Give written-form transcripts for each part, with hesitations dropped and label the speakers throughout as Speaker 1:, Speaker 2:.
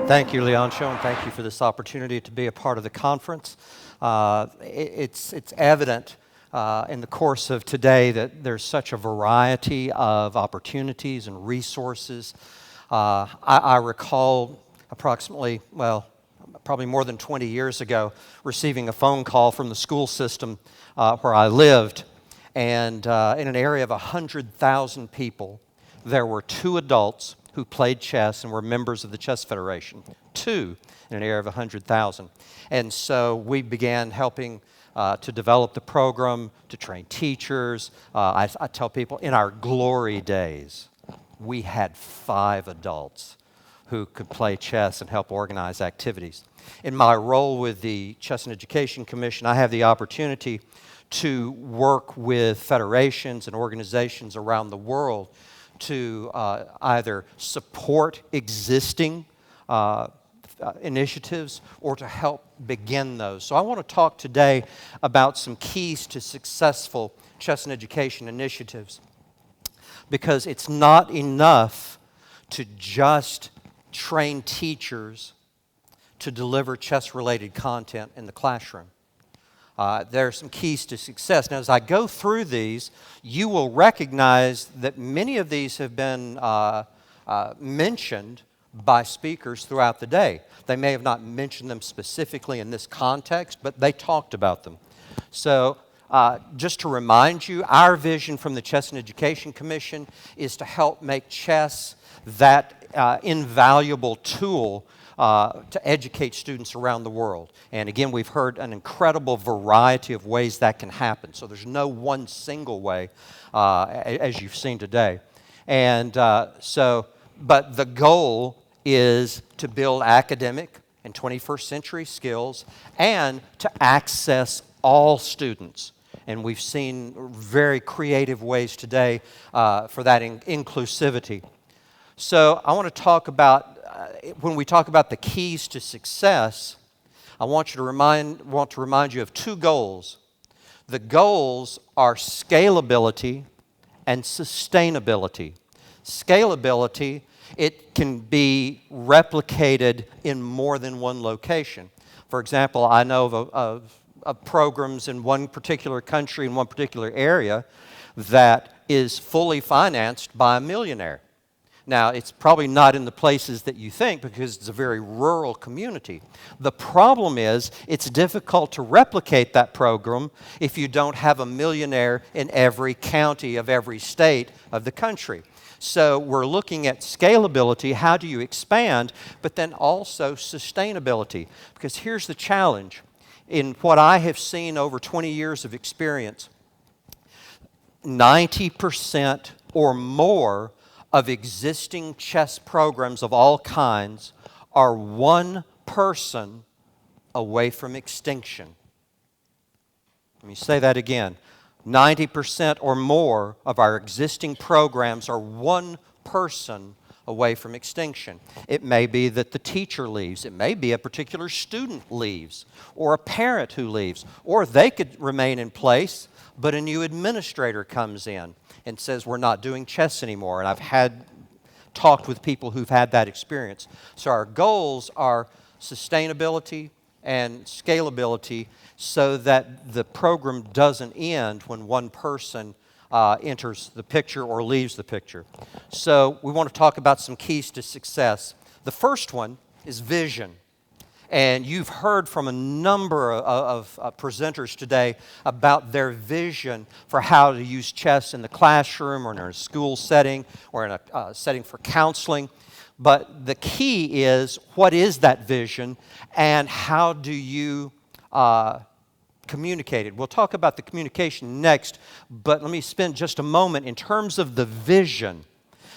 Speaker 1: Thank you, Leoncio, and thank you for this opportunity to be a part of the conference. It's evident in the course of today that there's such a variety of opportunities and resources. I recall approximately, probably more than 20 years ago, receiving a phone call from the school system where I lived, and in an area of 100,000 people, there were 2 adults who played chess and were members of the Chess Federation. 2 in an area of 100,000. And so we began helping to develop the program, to train teachers. I tell people, in our glory days, we had 5 adults who could play chess and help organize activities. In my role with the Chess and Education Commission, I have the opportunity to work with federations and organizations around the world to either support existing initiatives or to help begin those. So I want to talk today about some keys to successful chess and education initiatives, because it's not enough to just train teachers to deliver chess-related content in the classroom. There are some keys to success. Now, as I go through these, you will recognize that many of these have been mentioned by speakers throughout the day. They may have not mentioned them specifically in this context, but they talked about them. So, just to remind you, our vision from the Chess and Education Commission is to help make chess that invaluable tool to educate students around the world. And again, we've heard an incredible variety of ways that can happen. So there's no one single way, as you've seen today. And but the goal is to build academic and 21st century skills and to access all students. And we've seen very creative ways today for that inclusivity. So I want to talk about, when we talk about the keys to success, I want to remind you of 2 goals. The goals are scalability and sustainability. Scalability, it can be replicated in more than one location. For example, I know of programs in one particular country, in one particular area, that is fully financed by a millionaire. Now, it's probably not in the places that you think because it's a very rural community. The problem is it's difficult to replicate that program if you don't have a millionaire in every county of every state of the country. So we're looking at scalability, how do you expand, but then also sustainability. Because here's the challenge. In what I have seen over 20 years of experience, 90% or more of existing chess programs of all kinds are one person away from extinction. Let me say that again. 90% or more of our existing programs are one person away from extinction. It may be that the teacher leaves. It may be a particular student leaves, or a parent who leaves. Or they could remain in place, but a new administrator comes in and says, we're not doing chess anymore. And I've talked with people who've had that experience. So our goals are sustainability and scalability so that the program doesn't end when one person enters the picture or leaves the picture. So we want to talk about some keys to success. The first one is vision. And you've heard from a number of presenters today about their vision for how to use chess in the classroom or in a school setting or in a setting for counseling. But the key is, what is that vision and how do you communicate it? We'll talk about the communication next, but let me spend just a moment in terms of the vision,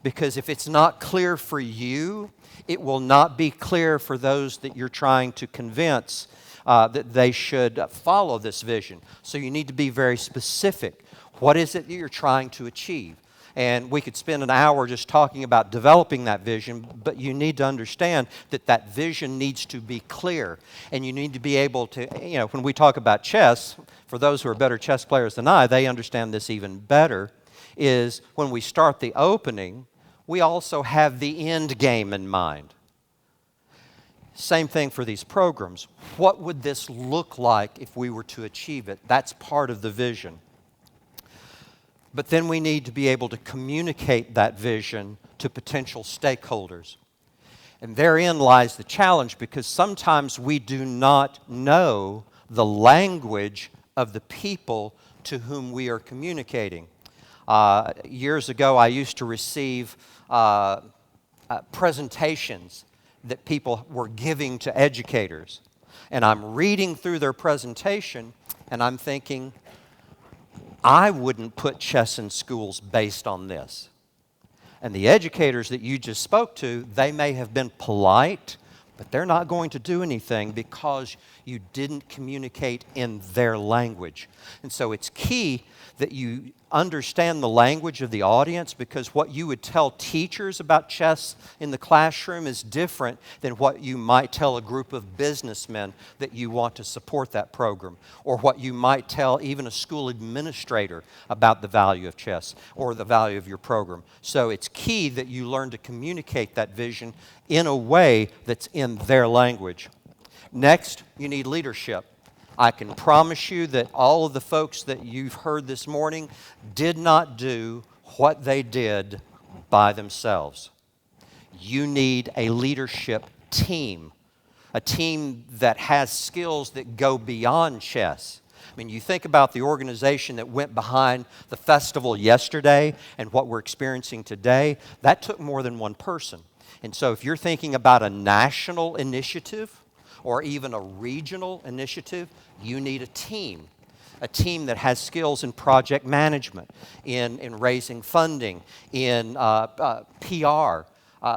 Speaker 1: because if it's not clear for you, it will not be clear for those that you're trying to convince that they should follow this vision. So you need to be very specific. What is it that you're trying to achieve? And we could spend an hour just talking about developing that vision, but you need to understand that that vision needs to be clear. And you need to be able to, when we talk about chess, for those who are better chess players than I, they understand this even better, is when we start the opening, we also have the end game in mind. Same thing for these programs. What would this look like if we were to achieve it? That's part of the vision. But then we need to be able to communicate that vision to potential stakeholders. And therein lies the challenge, because sometimes we do not know the language of the people to whom we are communicating. Years ago, I used to receive presentations that people were giving to educators. And I'm reading through their presentation, and I'm thinking, I wouldn't put chess in schools based on this. And the educators that you just spoke to, they may have been polite, but they're not going to do anything because you didn't communicate in their language. And so it's key that you understand the language of the audience, because what you would tell teachers about chess in the classroom is different than what you might tell a group of businessmen that you want to support that program, or what you might tell even a school administrator about the value of chess or the value of your program. So it's key that you learn to communicate that vision in a way that's in their language. Next, you need leadership. I can promise you that all of the folks that you've heard this morning did not do what they did by themselves. You need a leadership team, a team that has skills that go beyond chess. I mean, you think about the organization that went behind the festival yesterday and what we're experiencing today, that took more than one person. And so if you're thinking about a national initiative, or even a regional initiative, you need a team that has skills in project management, in raising funding, in PR.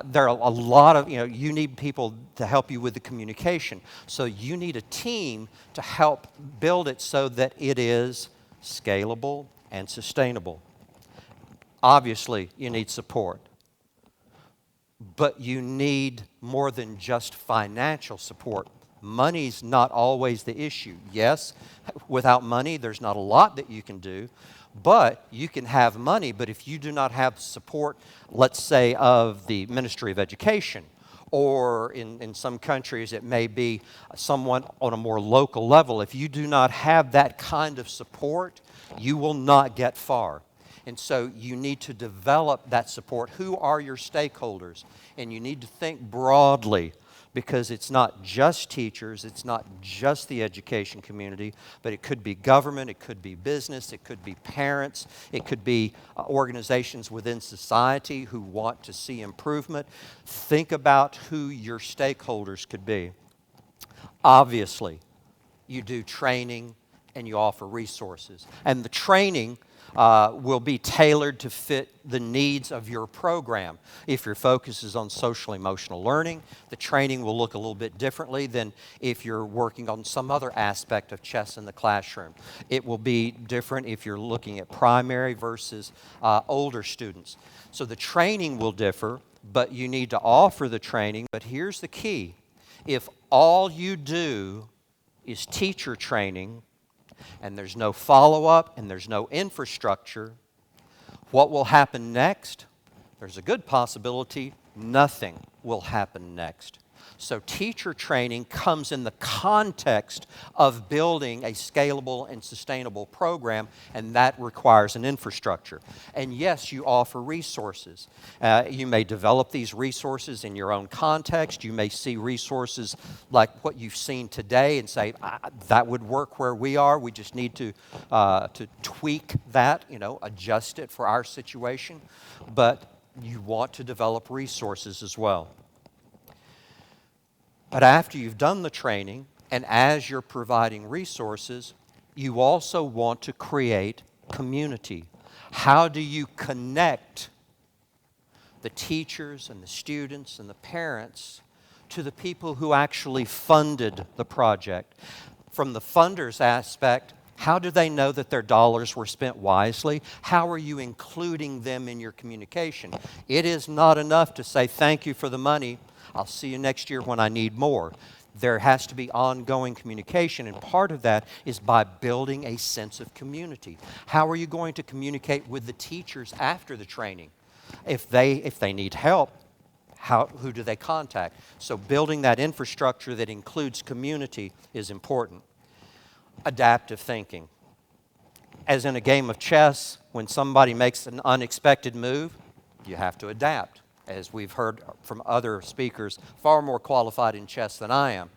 Speaker 1: There are a lot of, you need people to help you with the communication. So you need a team to help build it so that it is scalable and sustainable. Obviously, you need support. But you need more than just financial support. Money's not always the issue. Yes, without money, there's not a lot that you can do, but you can have money, but if you do not have support, let's say, of the Ministry of Education, or in some countries it may be someone on a more local level, if you do not have that kind of support, you will not get far. And so you need to develop that support. Who are your stakeholders? And you need to think broadly, because it's not just teachers, it's not just the education community, but it could be government, it could be business, it could be parents, it could be organizations within society who want to see improvement. Think about who your stakeholders could be. Obviously, you do training and you offer resources. And the training will be tailored to fit the needs of your program. If your focus is on social emotional learning, the training will look a little bit differently than if you're working on some other aspect of chess in the classroom. It will be different if you're looking at primary versus older students. So the training will differ, but you need to offer the training. But here's the key. If all you do is teacher training, and there's no follow-up, and there's no infrastructure, what will happen next? There's a good possibility nothing will happen next. So teacher training comes in the context of building a scalable and sustainable program, and that requires an infrastructure. And yes, you offer resources. You may develop these resources in your own context. You may see resources like what you've seen today and say, that would work where we are. We just need to tweak that, adjust it for our situation. But you want to develop resources as well. But after you've done the training, and as you're providing resources, you also want to create community. How do you connect the teachers and the students and the parents to the people who actually funded the project? From the funders' aspect, how do they know that their dollars were spent wisely? How are you including them in your communication? It is not enough to say, thank you for the money. I'll see you next year when I need more. There has to be ongoing communication, and part of that is by building a sense of community. How are you going to communicate with the teachers after the training? If they need help, who do they contact? So building that infrastructure that includes community is important. Adaptive thinking. As in a game of chess, when somebody makes an unexpected move, you have to adapt. As we've heard from other speakers, far more qualified in chess than I am.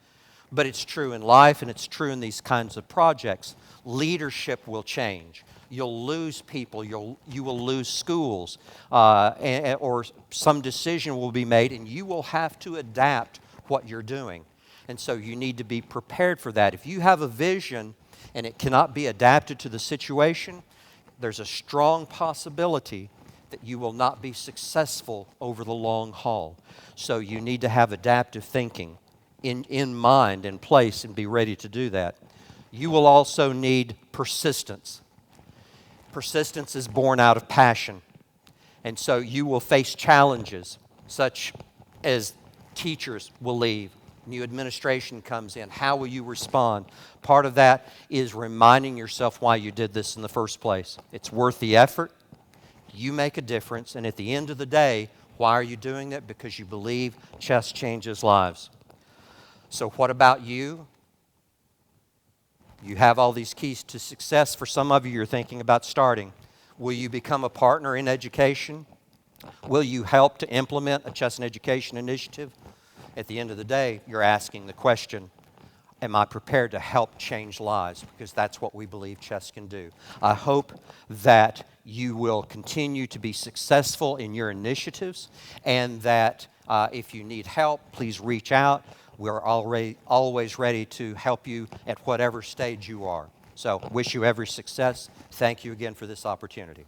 Speaker 1: But it's true in life, and it's true in these kinds of projects. Leadership will change. You'll lose people. You will lose schools, or some decision will be made, and you will have to adapt what you're doing. And so you need to be prepared for that. If you have a vision and it cannot be adapted to the situation, there's a strong possibility that you will not be successful over the long haul. So you need to have adaptive thinking in mind, in place, and be ready to do that. You will also need persistence. Persistence is born out of passion. And so you will face challenges such as teachers will leave, new administration comes in. How will you respond? Part of that is reminding yourself why you did this in the first place. It's worth the effort. You make a difference. And at the end of the day, why are you doing that? Because you believe chess changes lives. So what about you? You have all these keys to success. For some of you, you're thinking about starting. Will you become a partner in education? Will you help to implement a chess and education initiative? At the end of the day, you're asking the question, am I prepared to help change lives? Because that's what we believe chess can do. I hope that you will continue to be successful in your initiatives, and that if you need help, please reach out. We're always ready to help you at whatever stage you are. So wish you every success. Thank you again for this opportunity.